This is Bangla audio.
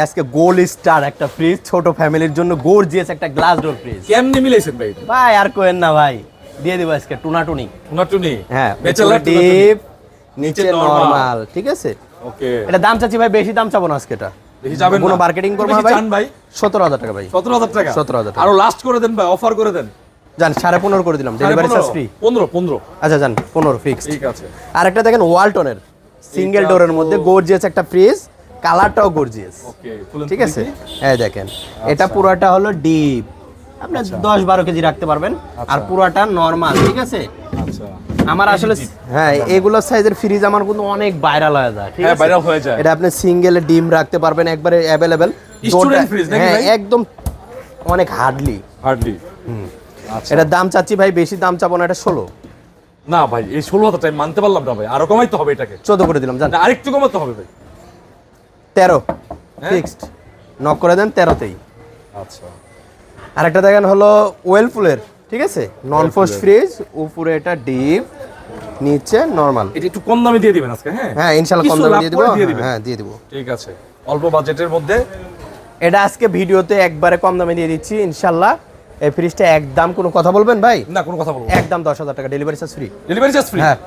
আজকে গোল্ড স্টার একটা ফ্রিজ, ছোট ফ্যামিলির জন্য গর্জিয়াস একটা গ্লাস ডোর ফ্রিজ। কেমনে মিলাইছেন ভাই? ভাই আর কোয়েন না ভাই, দিয়ে দিব আজকে টুনাটুনি। টুনাটুনি, হ্যাঁ, ব্যাচেলর ডিপ নিচে normal। নরমাল, ঠিক আছে। ওকে, এটা দাম চাচ্ছি ভাই, বেশি দাম চাবো না আজকে। এটা বেশি যাবেন না, কোনো মার্কেটিং করব না বেশি চান ভাই। 17000 টাকা ভাই, 17000 টাকা, 17000 টাকা। আরো লাস্ট করে দেন ভাই, অফার করে দেন। জান 15.5 করে দিলাম, ডেলিভারি চার্জ ফ্রি। 15। আচ্ছা জান 15 ফিক্সড। ঠিক আছে। আরেকটা দেখেন ওয়ালটনের সিঙ্গেল ডোরের মধ্যে গর্জিয়াস একটা ফ্রিজ, কালারটাও গর্জিয়াস। ওকে, ঠিক আছে, এই দেখেন এটা পুরোটা হলো ডিপ, আপনি 10-12 কেজি রাখতে পারবেন। আর পুরোটা নরমাল, ঠিক আছে। আচ্ছা, আমার আসলে হ্যাঁ এগুলো সাইজের ফ্রিজ আমার কিন্তু অনেক ভাইরাল হয়ে যায়, ঠিক আছে। হ্যাঁ, ভাইরাল হয়ে যায়। এটা আপনি সিঙ্গেল ডিম রাখতে পারবেন, একবারে अवेलेबल স্টুডেন্ট ফ্রিজ নাকি হ্যাঁ ভাই? একদম অনেক হার্ডলি। আচ্ছা, এটা দাম চাচ্ছি ভাই, বেশি দাম চাবো না, এটা 16। না ভাই, এই 16000 টাকা মানতে পারলাম না ভাই, আরো কমাইতে হবে এটাকে। 14 করে দিলাম জান। না, আরেকটু কমাতে হবে ভাই। 13 হ্যাঁ? ফিক্সড, নক করে দেন 13তেই। আচ্ছা, আরেকটা দেখেন হলো ওয়েলফুলের, ঠিক আছে, নন ফোর্স ফ্রিজ, উপরে এটা ডিপ, নিচে নরমাল। এটা একটু কম দামে দিয়ে দিবেন আজকে। হ্যাঁ হ্যাঁ ইনশাআল্লাহ কম কিছু দামে লাভ দিয়ে দিব। করে দিয়ে দিবেন। হ্যাঁ দিয়ে দিব। ঠিক আছে, অল্প বাজেটের মধ্যে। এটা আজকে ভিডিওতে একবারে কম দামে দিয়ে দিচ্ছি ইনশাআল্লাহ। এই ফ্রিজটা একদম কোনো কথা বলবেন ভাই? না, কোনো কথা বলবো না। একদম 10000 টাকা, delivery charge free. Delivery charge free. হ্যাঁ।